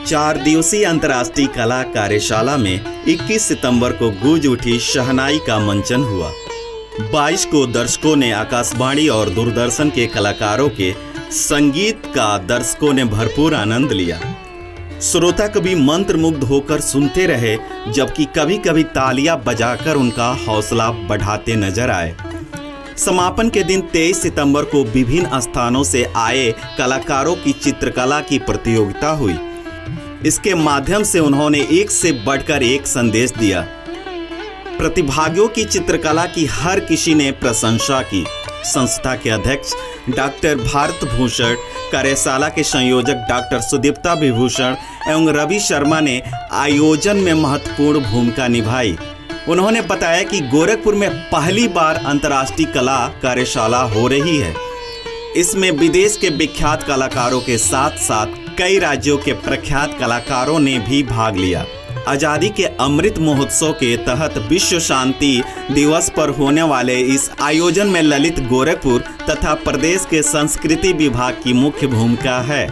4 दिवसीय अंतर्राष्ट्रीय कला कार्यशाला में 21 सितंबर को गूंज उठी शहनाई का मंचन हुआ। 22 को दर्शकों ने आकाशवाणी और दूरदर्शन के कलाकारों के संगीत का दर्शकों ने भरपूर आनंद लिया। श्रोता कभी मंत्रमुग्ध होकर सुनते रहे, जबकि कभी कभी तालियां बजाकर उनका हौसला बढ़ाते नजर आए। समापन के दिन 23 सितंबर को विभिन्न स्थानों से आए कलाकारों की चित्रकला की प्रतियोगिता हुई। इसके माध्यम से उन्होंने एक से बढ़कर एक संदेश दिया। प्रतिभागियों की चित्रकला की हर किसी ने प्रशंसा की। संस्था के अध्यक्ष डॉक्टर भारत भूषण, कार्यशाला के संयोजक डॉक्टर सुदीप्ता विभूषण एवं रवि शर्मा ने आयोजन में महत्वपूर्ण भूमिका निभाई। उन्होंने बताया कि गोरखपुर में पहली बार अंतर्राष्ट्रीय कला कार्यशाला हो रही है। इसमें विदेश के विख्यात कलाकारों के साथ साथ कई राज्यों के प्रख्यात कलाकारों ने भी भाग लिया। आज़ादी के अमृत महोत्सव के तहत विश्व शांति दिवस पर होने वाले इस आयोजन में ललित गोरखपुर तथा प्रदेश के संस्कृति विभाग की मुख्य भूमिका है।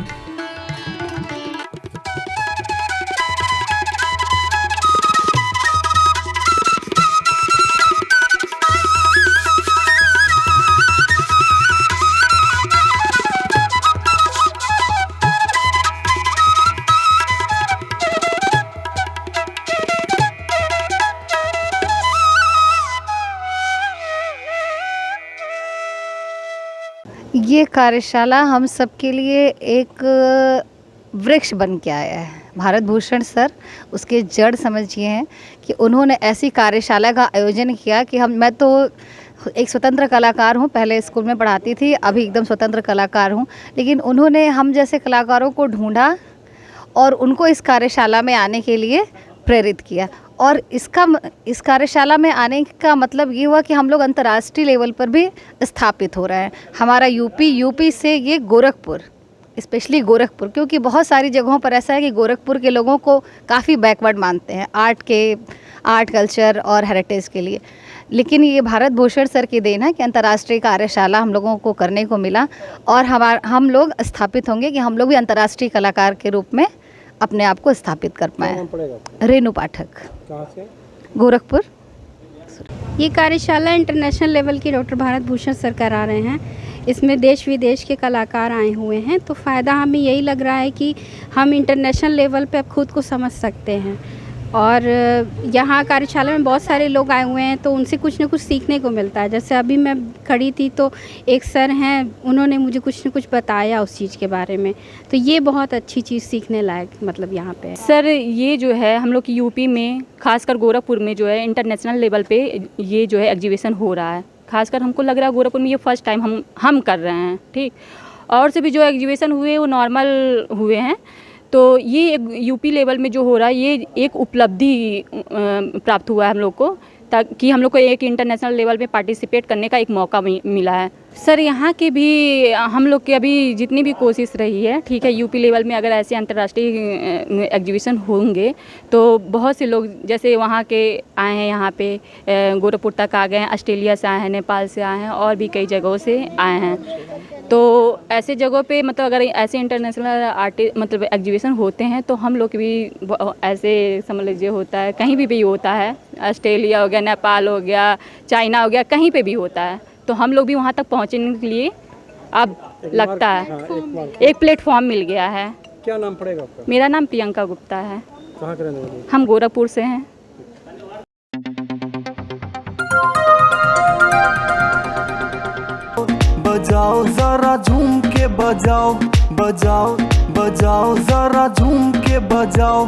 ये कार्यशाला हम सबके लिए एक वृक्ष बन के आया है। भारत भूषण सर उसके जड़ समझिए हैं कि उन्होंने ऐसी कार्यशाला का आयोजन किया कि मैं तो एक स्वतंत्र कलाकार हूँ, पहले स्कूल में पढ़ाती थी, अभी एकदम स्वतंत्र कलाकार हूँ, लेकिन उन्होंने हम जैसे कलाकारों को ढूंढा और उनको इस कार्यशाला में आने के लिए प्रेरित किया। और इस कार्यशाला में आने का मतलब ये हुआ कि हम लोग अंतर्राष्ट्रीय लेवल पर भी स्थापित हो रहे हैं। हमारा यूपी से ये गोरखपुर, स्पेशली गोरखपुर, क्योंकि बहुत सारी जगहों पर ऐसा है कि गोरखपुर के लोगों को काफ़ी बैकवर्ड मानते हैं आर्ट कल्चर और हेरिटेज के लिए। लेकिन ये भारत भूषण सर की देन है कि अंतर्राष्ट्रीय कार्यशाला हम लोगों को करने को मिला और हम लोग स्थापित होंगे कि हम लोग भी अंतर्राष्ट्रीय कलाकार के रूप में अपने आप को स्थापित कर पाए। रेणु पाठक। कहाँ से? गोरखपुर। ये कार्यशाला इंटरनेशनल लेवल की डॉक्टर भारत भूषण सर करा रहे हैं। इसमें देश विदेश के कलाकार आए हुए हैं, तो फ़ायदा हमें यही लग रहा है कि हम इंटरनेशनल लेवल पे अब खुद को समझ सकते हैं। और यहाँ कार्यशाला में बहुत सारे लोग आए हुए हैं, तो उनसे कुछ ना कुछ सीखने को मिलता है। जैसे अभी मैं खड़ी थी तो एक सर हैं, उन्होंने मुझे कुछ ना कुछ बताया उस चीज़ के बारे में, तो ये बहुत अच्छी चीज़ सीखने लायक मतलब यहाँ पे है। सर ये जो है हम लोग की यूपी में, खासकर गोरखपुर में जो है इंटरनेशनल लेवल पे ये जो है एग्जीबिशन हो रहा है। खासकर हमको लग रहा है गोरखपुर में ये फर्स्ट टाइम हम कर रहे हैं। ठीक, और से भी जो एग्जीबिशन हुए वो नॉर्मल हुए हैं। तो ये यूपी लेवल में जो हो रहा है ये एक उपलब्धि प्राप्त हुआ है हम लोग को, ताकि हम लोग को एक इंटरनेशनल लेवल पे पार्टिसिपेट करने का एक मौका मिला है। सर यहाँ के भी हम लोग की अभी जितनी भी कोशिश रही है, ठीक है, यूपी लेवल में अगर ऐसे अंतर्राष्ट्रीय एग्जीबिशन होंगे तो बहुत से लोग जैसे वहाँ के आए हैं, यहाँ पे गोरखपुर तक आ गए हैं, ऑस्ट्रेलिया से आए हैं, नेपाल से आए हैं और भी कई जगहों से आए हैं। तो ऐसे जगहों पे मतलब अगर ऐसे इंटरनेशनल मतलब एग्जीबिशन होते हैं तो हम लोग भी ऐसे समझ लीजिए होता है, कहीं भी होता है, ऑस्ट्रेलिया हो गया, नेपाल हो गया, चाइना हो गया, कहीं पे भी होता है, तो हम लोग भी वहाँ तक पहुँचने के लिए अब लगता है एक प्लेटफॉर्म मिल गया है। क्या नाम पड़ेगा आपका? मेरा नाम प्रियंका गुप्ता है। कहाँ के रहने वाले? हम गोरखपुर से हैं। बजाओ जरा झूम के बजाओ, बजाओ बजाओ जरा झूम के बजाओ।